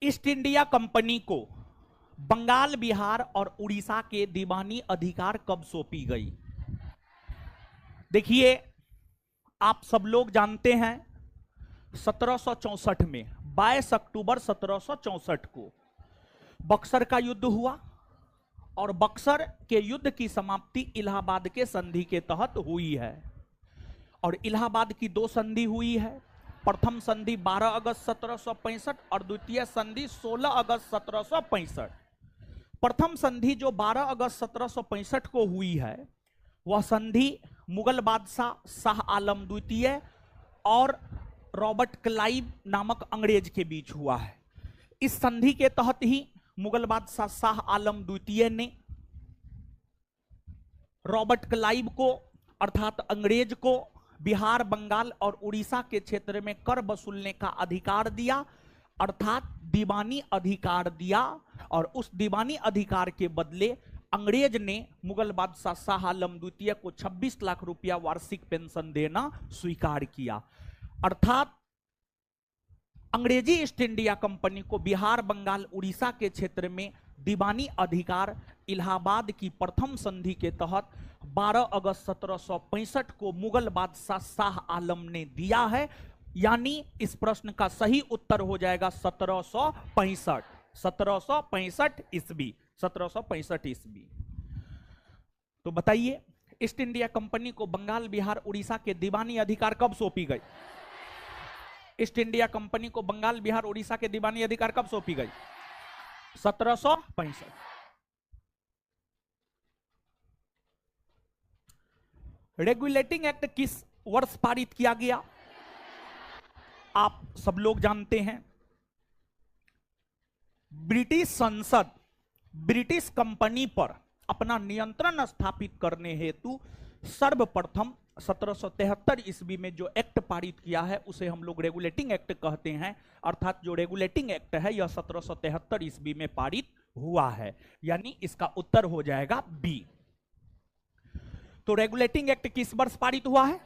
East India company को बंगाल, बिहार और उड़ीसा के दीवानी अधिकार कब सौंपी गई? देखिए, आप सब लोग जानते हैं 1764 में 22 अक्टूबर 1764 को बक्सर का युद्ध हुआ और बक्सर के युद्ध की समाप्ति इलाहाबाद के संधि के तहत हुई है। और इलाहाबाद की दो संधि हुई है। प्रथम संधि 12 अगस्त 1765 और द्वितीय संधि 16 अगस्त 1765। प्रथम संधि जो 12 अगस्त 1765 को हुई है, वह संधि मुगल बादशाह शाह आलम द्वितीय और रॉबर्ट क्लाइव नामक अंग्रेज के बीच हुआ है। इस संधि के तहत ही मुगल बादशाह शाह आलम द्वितीय ने रॉबर्ट क्लाइव को अर्थात अंग्रेज को बिहार, बंगाल और उड़ीसा के क्षेत्र में कर वसूलने का अधिकार दिया, अर्थात दीवानी अधिकार दिया। और उस दीवानी अधिकार के बदले अंग्रेज ने मुगल बादशाह शाह आलम द्वितीय को 26 लाख रुपया वार्षिक पेंशन देना स्वीकार किया। अर्थात अंग्रेजी ईस्ट इंडिया कंपनी को बिहार, बंगाल, उड़ीसा के क्षेत्र में दीवानी अधिकार इलाहाबाद की प्रथम संधि के तहत 12 अगस्त 1765 को मुगल बादशाह शाह आलम ने दिया है। यानी इस प्रश्न का सही उत्तर हो जाएगा 1765 ईस्वी। 1765 ईस्वी। तो बताइए, ईस्ट इंडिया कंपनी को बंगाल, बिहार, उड़ीसा के दीवानी अधिकार कब सौंपी गई? ईस्ट इंडिया कंपनी को बंगाल, बिहार, उड़ीसा के दीवानी अधिकार कब सौंपी गई? 1765। रेगुलेटिंग एक्ट किस वर्ष पारित किया गया? आप सब लोग जानते हैं, ब्रिटिश संसद ब्रिटिश कंपनी पर अपना नियंत्रण स्थापित करने हेतु सर्वप्रथम 1773 ईस्वी में जो एक्ट पारित किया है उसे हम लोग रेगुलेटिंग एक्ट कहते हैं। अर्थात जो रेगुलेटिंग एक्ट है यह 1773 ईस्वी में पारित हुआ है। यानी इसका उत्तर हो जाएगा बी। तो रेगुलेटिंग एक्ट किस वर्ष पारित हुआ है?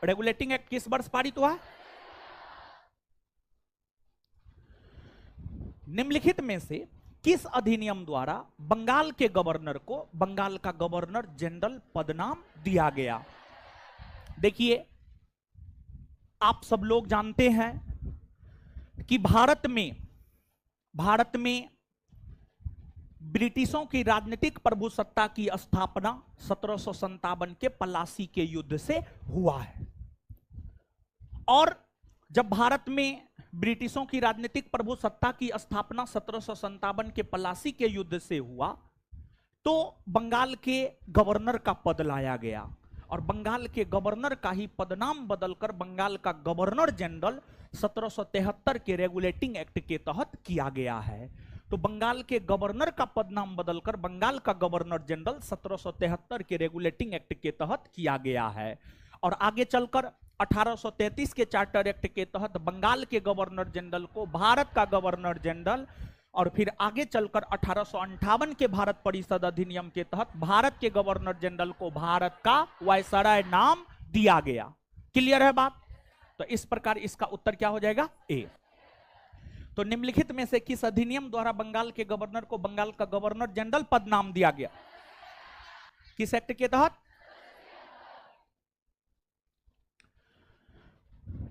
रेगुलेटिंग एक्ट किस वर्ष पारित हुआ है? निम्नलिखित में से किस अधिनियम द्वारा बंगाल के गवर्नर को बंगाल का गवर्नर जनरल पदनाम दिया गया? देखिए, आप सब लोग जानते हैं कि भारत में ब्रिटिशों की राजनीतिक प्रभुसत्ता की स्थापना 1757 के पलासी के युद्ध से हुआ है। और जब भारत में ब्रिटिशों की राजनीतिक प्रभुसत्ता की स्थापना 1757 के पलासी के युद्ध से हुआ, तो बंगाल के गवर्नर का पद लाया गया और बंगाल के गवर्नर का ही पदनाम बदलकर बंगाल का गवर्नर जनरल 1773 के रेगुलेटिंग एक्ट के तहत किया गया है। तो बंगाल के गवर्नर का पदनाम बदलकर बंगाल का गवर्नर जनरल 1773 के रेगुलेटिंग एक्ट के तहत किया गया है। और आगे चलकर 1833 के चार्टर एक्ट के तहत बंगाल के गवर्नर जनरल को भारत का गवर्नर जनरल, और फिर आगे चलकर 1858 के भारत परिषद अधिनियम के तहत भारत के गवर्नर जनरल को भारत का वायसराय नाम दिया गया। क्लियर है बात? तो इस प्रकार इसका उत्तर क्या हो जाएगा? ए। तो निम्नलिखित में से किस अधिनियम द्वारा बंगाल के गवर्नर को बंगाल का गवर्नर जनरल पद नाम दिया गया? किस एक्ट के तहत?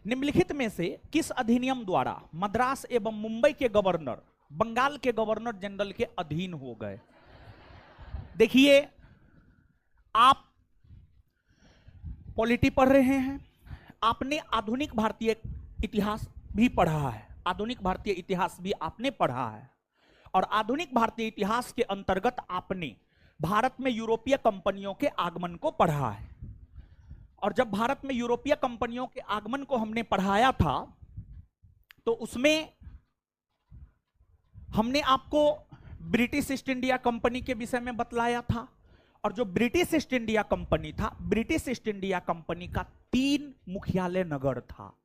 निम्नलिखित में से किस अधिनियम द्वारा मद्रास एवं मुंबई के गवर्नर बंगाल के गवर्नर जनरल के अधीन हो गए? देखिए, आप पॉलिटी पढ़ रहे हैं, आपने आधुनिक भारतीय इतिहास भी पढ़ा है, आधुनिक भारतीय इतिहास भी आपने पढ़ा है। और आधुनिक भारतीय इतिहास के अंतर्गत आपने भारत में यूरोपीय कंपनियों के आगमन को पढ़ा है। और जब भारत में यूरोपीय कंपनियों के आगमन को हमने पढ़ाया था, तो उसमें हमने आपको ब्रिटिश ईस्ट इंडिया कंपनी के विषय में बतलाया था। और जो ब्रिटिश ईस्ट इंडिया कंपनी था, ब्रिटिश ईस्ट इंडिया कंपनी का 3 मुख्यालय नगर था,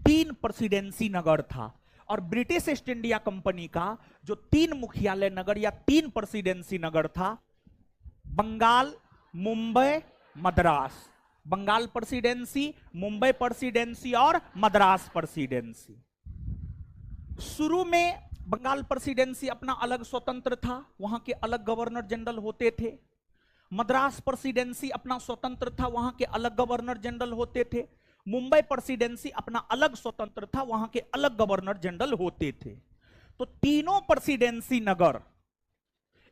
3 प्रेसिडेंसी नगर था। और ब्रिटिश ईस्ट इंडिया कंपनी का जो 3 मुख्यालय नगर या 3 प्रेसिडेंसी नगर था, बंगाल, मुंबई, मद्रास। बंगाल प्रेसिडेंसी, मुंबई प्रेसिडेंसी और मद्रास प्रेसिडेंसी। शुरू में बंगाल प्रेसिडेंसी अपना अलग स्वतंत्र था, वहां के अलग गवर्नर जनरल होते थे। मद्रास प्रेसिडेंसी अपना स्वतंत्र था, वहां के अलग गवर्नर जनरल होते थे। मुंबई प्रेसिडेंसी अपना अलग स्वतंत्र था, वहां के अलग गवर्नर जनरल होते थे। तो तीनों प्रेसिडेंसी नगर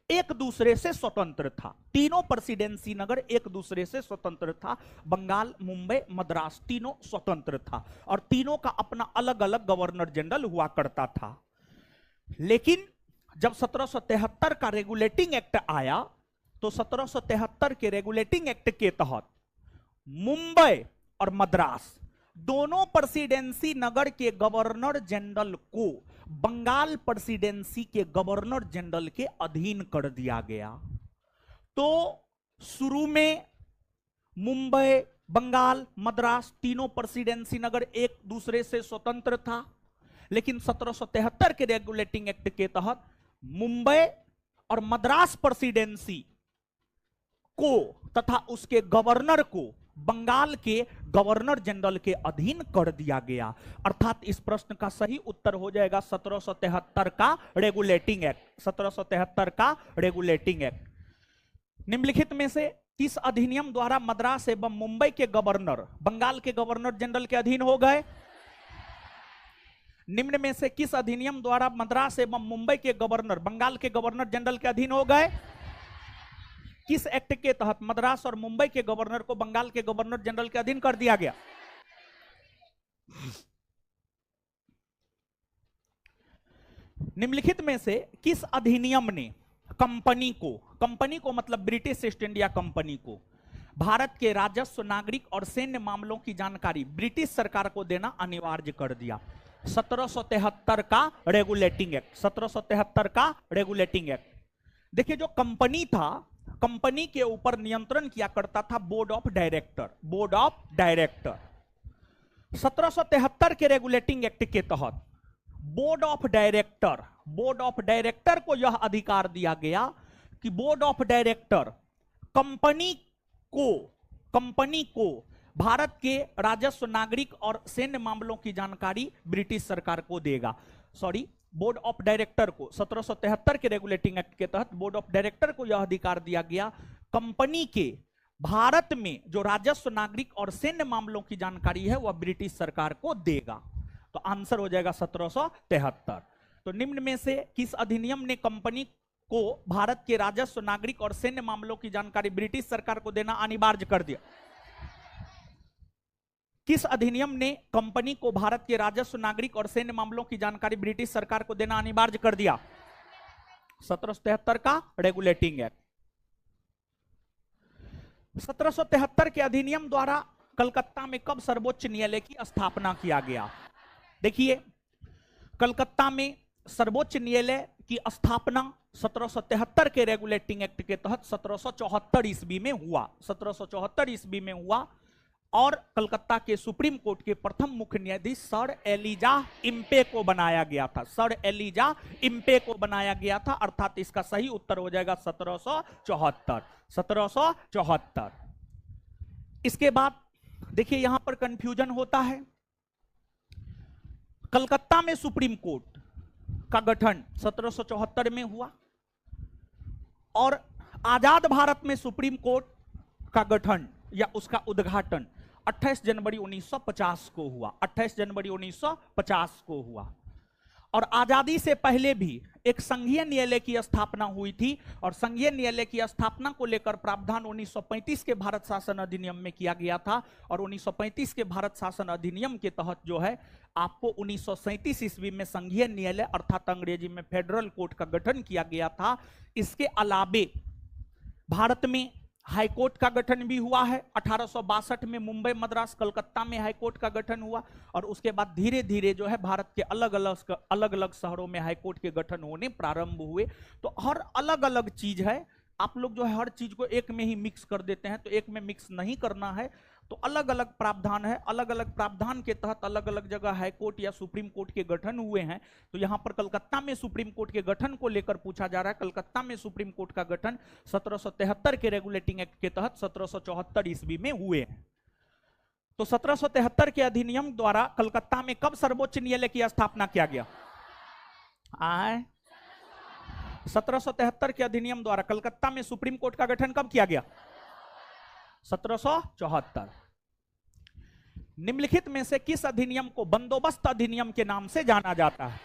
एक दूसरे से स्वतंत्र था, तीनों प्रेसिडेंसी नगर एक दूसरे से स्वतंत्र था। बंगाल, मुंबई, मद्रास तीनों स्वतंत्र था और तीनों का अपना अलग अलग गवर्नर जनरल हुआ करता था। लेकिन जब 1773 का रेगुलेटिंग एक्ट आया तो 1773 के रेगुलेटिंग एक्ट के तहत मुंबई और मद्रास दोनों प्रेसिडेंसी नगर के गवर्नर जनरल को बंगाल प्रेसिडेंसी के गवर्नर जनरल के अधीन कर दिया गया। तो शुरू में मुंबई, बंगाल, मद्रास तीनों प्रेसिडेंसी नगर एक दूसरे से स्वतंत्र था, लेकिन 1773 के रेगुलेटिंग एक्ट के तहत मुंबई और मद्रास प्रेसिडेंसी को तथा उसके गवर्नर को बंगाल के गवर्नर जनरल के अधीन कर दिया गया। अर्थात इस प्रश्न का सही उत्तर हो जाएगा 1773 का रेगुलेटिंग एक्ट। 1773 का रेगुलेटिंग एक्ट। निम्नलिखित में से किस अधिनियम द्वारा मद्रास एवं मुंबई के गवर्नर बंगाल के गवर्नर जनरल के अधीन हो गए? निम्न में से किस अधिनियम द्वारा मद्रास एवं मुंबई के गवर्नर बंगाल के गवर्नर जनरल के अधीन हो गए? किस एक्ट के तहत मद्रास और मुंबई के गवर्नर को बंगाल के गवर्नर जनरल के अधीन कर दिया गया? निम्नलिखित में से किस अधिनियम ने कंपनी को मतलब ब्रिटिश ईस्ट इंडिया कंपनी को भारत के राजस्व, नागरिक और सैन्य मामलों की जानकारी ब्रिटिश सरकार को देना अनिवार्य कर दिया? 1773 का रेगुलेटिंग एक्ट। 1773 का रेगुलेटिंग एक्ट। देखिए, जो कंपनी था, कंपनी के ऊपर नियंत्रण किया करता था board of director. Board of director 1773 के रेगुलेटिंग एक्ट के तहत बोर्ड ऑफ डायरेक्टर को यह अधिकार दिया गया कि बोर्ड ऑफ डायरेक्टर कंपनी को भारत के राजस्व, नागरिक और सैन्य मामलों की जानकारी ब्रिटिश सरकार को देगा। बोर्ड ऑफ डायरेक्टर को 1773 के रेगुलेटिंग एक्ट के तहत बोर्ड ऑफ डायरेक्टर को यह अधिकार दिया गया, कंपनी के भारत में जो राजस्व, नागरिक और सैन्य मामलों की जानकारी है वह ब्रिटिश सरकार को देगा। तो आंसर हो जाएगा 1773। तो निम्न में से किस अधिनियम ने कंपनी को भारत के राजस्व, नागरिक और सैन्य मामलों की जानकारी ब्रिटिश सरकार को देना अनिवार्य कर दिया? किस अधिनियम ने कंपनी को भारत के राजस्व, नागरिक और सैन्य मामलों की जानकारी ब्रिटिश सरकार को देना अनिवार्य कर दिया? 1773 का रेगुलेटिंग एक्ट। 1773 के अधिनियम द्वारा कलकत्ता में कब सर्वोच्च न्यायालय की स्थापना किया गया? देखिए, कलकत्ता में सर्वोच्च न्यायालय की स्थापना 1773 के रेगुलेटिंग एक्ट के तहत 1774 ईस्वी में हुआ। 1774 ईस्वी में हुआ और कलकत्ता के सुप्रीम कोर्ट के प्रथम मुख्य न्यायाधीश सर एलिजा इम्पे को बनाया गया था। सर एलिजा इम्पे को बनाया गया था। अर्थात इसका सही उत्तर हो जाएगा 1774। 1774। इसके बाद देखिए, यहां पर कंफ्यूजन होता है। कलकत्ता में सुप्रीम कोर्ट का गठन 1774 में हुआ और आजाद भारत में सुप्रीम कोर्ट का गठन या उसका उद्घाटन 28 जनवरी 1950 को हुआ। 28 जनवरी 1950 को हुआ। और आजादी से पहले भी एक संघीय न्यायालय की स्थापना हुई थी और संघीय न्यायालय की स्थापना को लेकर प्रावधान 1935 के भारत शासन अधिनियम में किया गया था और 1935 के भारत शासन अधिनियम के तहत जो है आपको 1937 ईस्वी में संघीय न्यायालय अर्थात अंग्रेजी में फेडरल कोर्ट का गठन किया गया था। इसके अलावे भारत में हाईकोर्ट का गठन भी हुआ है। 1862 में मुंबई, मद्रास, कलकत्ता में हाईकोर्ट का गठन हुआ और उसके बाद धीरे धीरे जो है भारत के अलग अलग शहरों में हाईकोर्ट के गठन होने प्रारंभ हुए। तो हर अलग अलग चीज है। आप लोग जो है हर चीज को एक में ही मिक्स कर देते हैं, तो एक में मिक्स नहीं करना है। तो अलग अलग प्रावधान है, अलग अलग प्रावधान के तहत अलग अलग जगह हाईकोर्ट या सुप्रीम कोर्ट के गठन हुए हैं। तो यहां पर कलकत्ता में सुप्रीम कोर्ट के गठन को लेकर पूछा जा रहा है। कलकत्ता में सुप्रीम कोर्ट का गठन 1773 के रेगुलेटिंग एक्ट के तहत 1774 ईस्वी में हुए हैं। तो 1773 के अधिनियम द्वारा कलकत्ता में कब सर्वोच्च न्यायालय की स्थापना किया गया? आए 1773 के अधिनियम द्वारा कलकत्ता में सुप्रीम कोर्ट का गठन कब किया गया? 1774। निम्नलिखित में से किस अधिनियम को बंदोबस्त अधिनियम के नाम से जाना जाता है?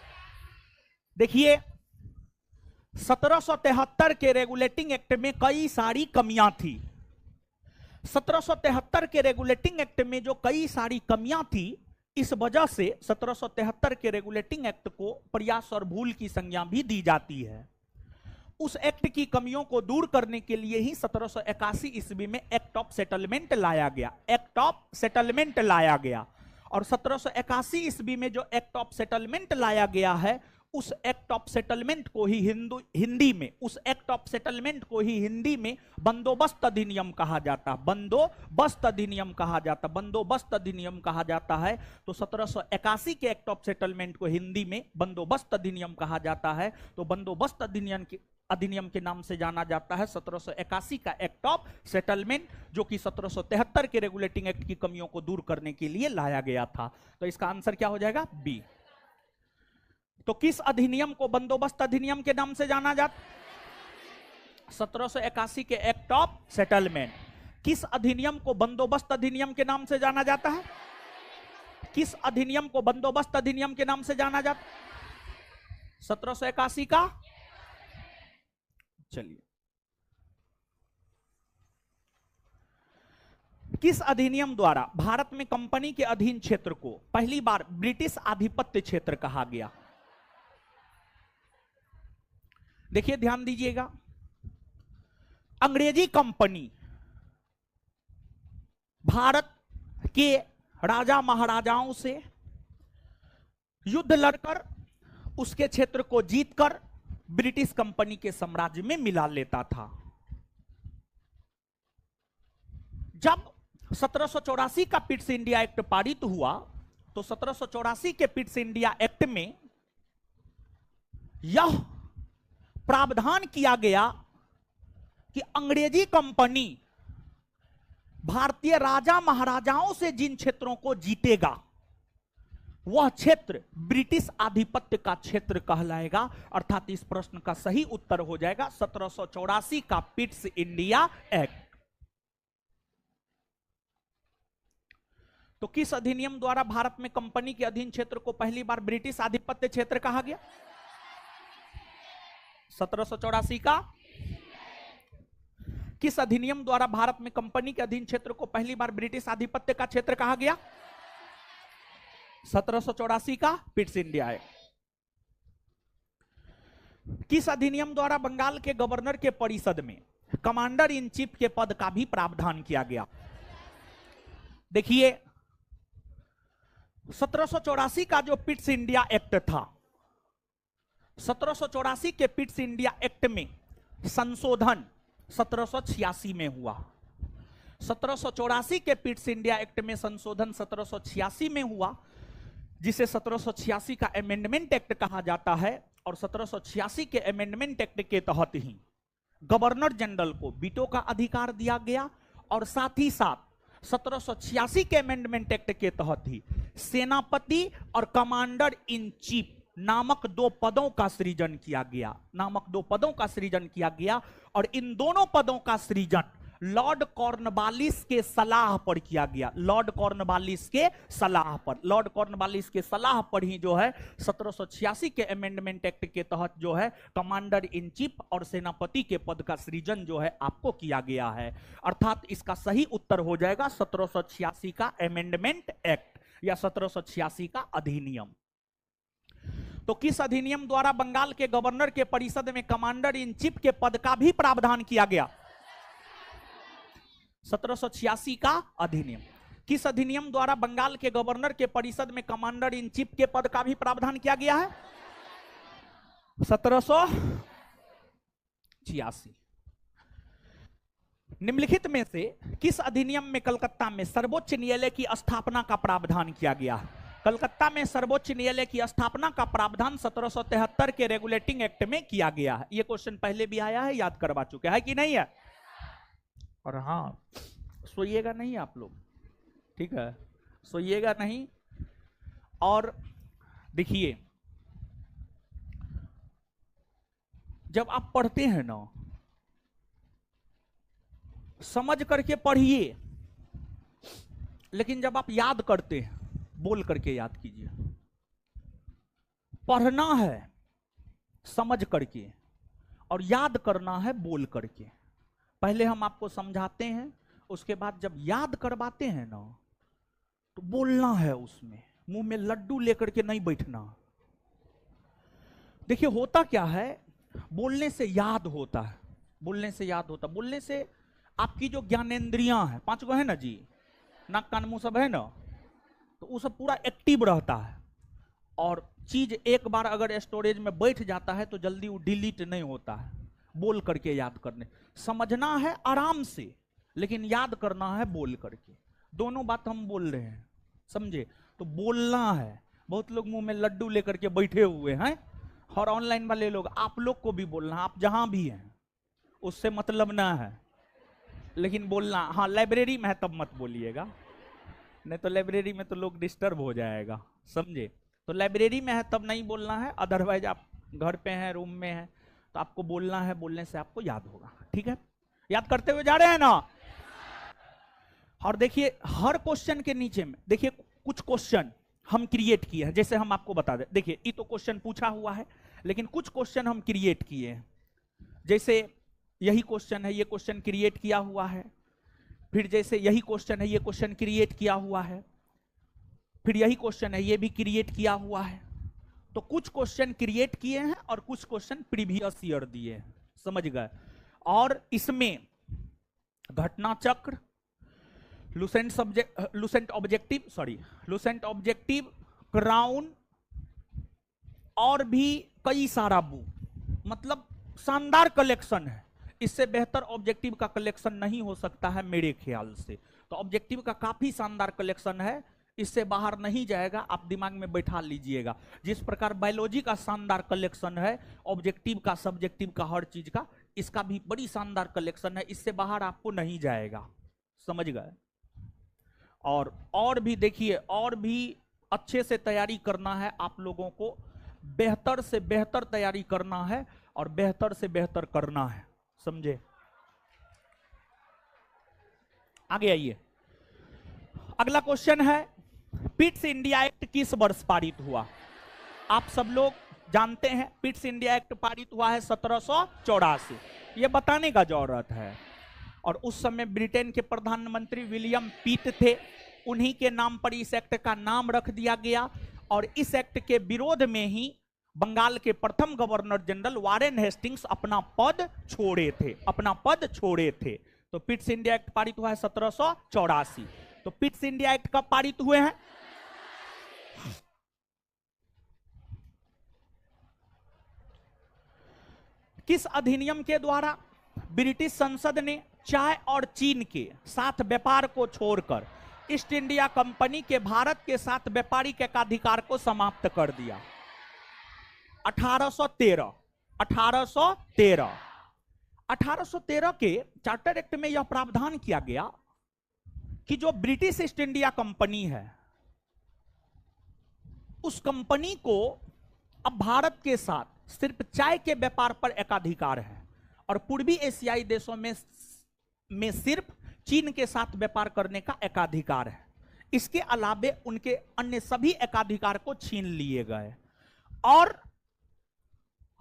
देखिए 1773 के रेगुलेटिंग एक्ट में कई सारी कमियां थी। 1773 के रेगुलेटिंग एक्ट में जो कई सारी कमियां थी, इस वजह से 1773 के रेगुलेटिंग एक्ट को प्रयास और भूल की संज्ञा भी दी जाती है। उस एक्ट की कमियों को दूर करने के लिए ही 1781 ईस्वी में एक्ट ऑफ सेटलमेंट लाया गया। एक्ट ऑफ सेटलमेंट लाया गया और 1781 ईस्वी में जो एक्ट ऑफ सेटलमेंट लाया गया है, उस एक्ट ऑफ सेटलमेंट को ही हिंदी में बंदोबस्त अधिनियम कहा जाता। बंदोबस्त अधिनियम कहा जाता। बंदोबस्त अधिनियम कहा जाता है। तो 1781 के एक्ट ऑफ सेटलमेंट को हिंदी में बंदोबस्त अधिनियम कहा जाता है। तो बंदोबस्त अधिनियम के नाम से जाना जाता है 1781 का एक्ट ऑफ सेटलमेंट, जो कि 1773 के रेगुलेटिंग एक्ट की कमियों को दूर करने के लिए लाया गया था। तो इसका आंसर क्या हो जाएगा? बी। तो किस अधिनियम को बंदोबस्त अधिनियम के नाम से जाना जाता? 1781 के एक्ट ऑफ सेटलमेंट। किस अधिनियम को बंदोबस्त अधिनियम के नाम से जाना जाता है? किस अधिनियम को बंदोबस्त अधिनियम के नाम से जाना जाता? 1781 का। चलिए, किस अधिनियम द्वारा भारत में कंपनी के अधीन क्षेत्र को पहली बार ब्रिटिश आधिपत्य क्षेत्र कहा गया? देखिए, ध्यान दीजिएगा, अंग्रेजी कंपनी भारत के राजा महाराजाओं से युद्ध लड़कर उसके क्षेत्र को जीतकर ब्रिटिश कंपनी के साम्राज्य में मिला लेता था। जब 1784 का पिट्स इंडिया एक्ट पारित हुआ, तो 1784 के पिट्स इंडिया एक्ट में यह प्रावधान किया गया कि अंग्रेजी कंपनी भारतीय राजा महाराजाओं से जिन क्षेत्रों को जीतेगा, वह क्षेत्र ब्रिटिश आधिपत्य का क्षेत्र कहलाएगा। अर्थात इस प्रश्न का सही उत्तर हो जाएगा 1784 का पिट्स इंडिया एक्ट। तो किस अधिनियम द्वारा भारत में कंपनी के अधीन क्षेत्र को पहली बार ब्रिटिश आधिपत्य क्षेत्र कहा गया? 1784 का। किस अधिनियम द्वारा भारत में कंपनी के अधीन क्षेत्र को पहली बार ब्रिटिश आधिपत्य का क्षेत्र कहा गया? 1784 का पिट्स इंडिया एक्ट। किस अधिनियम द्वारा बंगाल के गवर्नर के परिषद में कमांडर इन चीफ के पद का भी प्रावधान किया गया? देखिए, 1784 का जो पिट्स इंडिया एक्ट था, 1784 के पिट्स इंडिया एक्ट में संशोधन 1786 में हुआ। 1784 के पिट्स इंडिया एक्ट में संशोधन 1786 में हुआ, जिसे 1786 का अमेंडमेंट एक्ट कहा जाता है। और 1786 के अमेंडमेंट एक्ट के तहत ही गवर्नर जनरल को वीटो का अधिकार दिया गया, और साथ ही साथ 1786 के अमेंडमेंट एक्ट के तहत ही सेनापति और कमांडर इन चीफ नामक दो पदों का सृजन किया गया। और इन दोनों पदों का सृजन लॉर्ड कॉर्नवालिस के सलाह पर किया गया। लॉर्ड कॉर्नवालिस के सलाह पर ही जो है 1786 के अमेंडमेंट एक्ट के तहत जो है कमांडर इन चीफ और सेनापति के पद का सृजन जो है आपको किया गया है। अर्थात इसका सही उत्तर हो जाएगा 1786 का अमेंडमेंट एक्ट या 1786 का अधिनियम। तो किस अधिनियम द्वारा बंगाल के गवर्नर के परिषद में कमांडर इन चीफ के पद का भी प्रावधान किया गया? 1786 का अधिनियम। किस अधिनियम द्वारा बंगाल के गवर्नर के परिषद में कमांडर इन चीफ के पद का भी प्रावधान किया गया है? 1786। निम्नलिखित में से किस अधिनियम में कलकत्ता में सर्वोच्च न्यायालय की स्थापना का प्रावधान किया गया है? कलकत्ता में सर्वोच्च न्यायालय की स्थापना का प्रावधान 1773 के रेगुलेटिंग एक्ट में किया गया है। यह क्वेश्चन पहले भी आया है, याद करवा चुके हैं कि नहीं है? और हाँ, सोइएगा नहीं आप लोग, ठीक है, सोइएगा नहीं। और देखिए, जब आप पढ़ते हैं ना, समझ करके पढ़िए, लेकिन जब आप याद करते हैं, बोल करके याद कीजिए। पढ़ना है समझ करके और याद करना है बोल करके। पहले हम आपको समझाते हैं, उसके बाद जब याद करवाते हैं ना, तो बोलना है उसमें, मुंह में लड्डू लेकर के नहीं बैठना। देखिए होता क्या है, बोलने से याद होता है, बोलने से याद होता, बोलने से आपकी जो ज्ञानेंद्रियां हैं, 5 गो है ना जी, नाक कान मुंह सब है ना, तो वो सब पूरा एक्टिव रहता है। और चीज एक बार अगर स्टोरेज में बैठ जाता है तो जल्दी वो डिलीट नहीं होता है। बोल करके याद करने, समझना है आराम से, लेकिन याद करना है बोल करके। दोनों बात हम बोल रहे हैं, समझे? तो बोलना है। बहुत लोग मुंह में लड्डू लेकर के बैठे हुए हैं, और ऑनलाइन वाले लोग, आप लोग को भी बोलना है, आप जहां भी हैं उससे मतलब ना है, लेकिन बोलना। हाँ लाइब्रेरी में है तब मत बोलिएगा, नहीं तो लाइब्रेरी में तो लोग डिस्टर्ब हो जाएगा, समझे? तो लाइब्रेरी में है तब नहीं बोलना है, अदरवाइज आप घर पे हैं, रूम में हैं, तो आपको बोलना है, बोलने से आपको याद होगा। ठीक है, याद करते हुए जा रहे हैं ना? और देखिए हर क्वेश्चन के नीचे में देखिए कुछ क्वेश्चन हम क्रिएट किए हैं, जैसे हम आपको बता दें। देखिए ये तो क्वेश्चन पूछा हुआ है, लेकिन कुछ क्वेश्चन हम क्रिएट किए हैं। जैसे यही क्वेश्चन है, ये क्वेश्चन क्रिएट किया हुआ है। फिर जैसे यही क्वेश्चन है, ये क्वेश्चन क्रिएट किया हुआ है। फिर यही क्वेश्चन है, ये भी क्रिएट किया हुआ है। तो कुछ क्वेश्चन क्रिएट किए हैं और कुछ क्वेश्चन प्रीवियस ईयर दिए हैं, समझ गए? और इसमें घटना चक्र, लुसेंट ऑब्जेक्टिव, क्राउन और भी कई सारा बुक, मतलब शानदार कलेक्शन है। इससे बेहतर ऑब्जेक्टिव का कलेक्शन नहीं हो सकता है मेरे ख्याल से। तो ऑब्जेक्टिव का काफी शानदार कलेक्शन है, इससे बाहर नहीं जाएगा, आप दिमाग में बैठा लीजिएगा। जिस प्रकार बायोलॉजी का शानदार कलेक्शन है, ऑब्जेक्टिव का, सब्जेक्टिव का, हर चीज का, इसका भी बड़ी शानदार कलेक्शन है, इससे बाहर आपको नहीं जाएगा, समझ गए? और भी देखिए, और भी अच्छे से तैयारी करना है आप लोगों को, बेहतर से बेहतर तैयारी करना है और बेहतर से बेहतर करना है, समझे? आगे आइए, अगला क्वेश्चन है, पिट्स इंडिया एक्ट किस वर्ष पारित हुआ? आप सब लोग जानते हैं पिट्स इंडिया एक्ट पारित हुआ है 1784, ये बताने का जरूरत है। और उस समय ब्रिटेन के प्रधानमंत्री विलियम पिट थे, उन्हीं के नाम पर इस एक्ट का नाम रख दिया गया। और इस एक्ट के विरोध में ही बंगाल के प्रथम गवर्नर जनरल वारेन हेस्टिंग्स अपना पद छोड़े थे। तो पिट्स इंडिया एक्ट पारित हुआ है 1784। तो पिट्स इंडिया एक्ट कब पारित हुए हैं? किस अधिनियम के द्वारा ब्रिटिश संसद ने चाय और चीन के साथ व्यापार को छोड़कर ईस्ट इंडिया कंपनी के भारत के साथ व्यापारिक एकाधिकार को समाप्त कर दिया? 1813। 1813 के चार्टर एक्ट में यह प्रावधान किया गया कि जो ब्रिटिश ईस्ट इंडिया कंपनी है, उस कंपनी को अब भारत के साथ सिर्फ चाय के व्यापार पर एकाधिकार है और पूर्वी एशियाई देशों में सिर्फ चीन के साथ व्यापार करने का एकाधिकार है। इसके अलावे उनके अन्य सभी एकाधिकार को छीन लिए गए और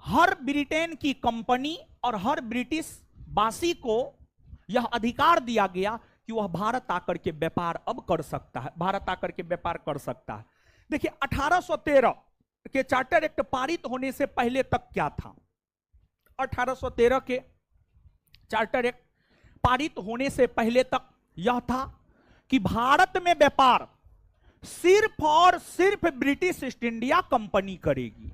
हर ब्रिटेन की कंपनी और हर ब्रिटिश वासी को यह अधिकार दिया गया कि वह भारत आकर के व्यापार अब कर सकता है, भारत आकर के व्यापार कर सकता है। देखिए 1813 के चार्टर एक्ट पारित होने से पहले तक क्या था? 1813 के चार्टर एक्ट पारित होने से पहले तक यह था कि भारत में व्यापार सिर्फ और सिर्फ ब्रिटिश ईस्ट इंडिया कंपनी करेगी।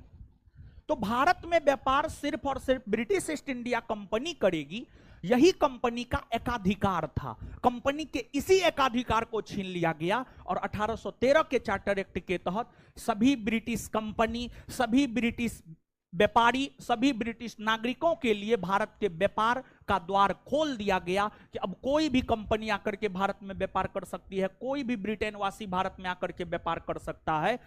तो भारत में व्यापार सिर्फ और सिर्फ ब्रिटिश ईस्ट इंडिया कंपनी करेगी, यही कंपनी का एकाधिकार था। कंपनी के इसी एकाधिकार को छीन लिया गया और 1813 के चार्टर एक्ट के तहत सभी ब्रिटिश कंपनी, सभी ब्रिटिश व्यापारी, सभी ब्रिटिश नागरिकों के लिए भारत के व्यापार का द्वार खोल दिया गया कि अब कोई भी कंपनी आकर के भारत में व्यापार कर सकती है, कोई भी ब्रिटेन वासी भारत में आकर के व्यापार कर सकता है।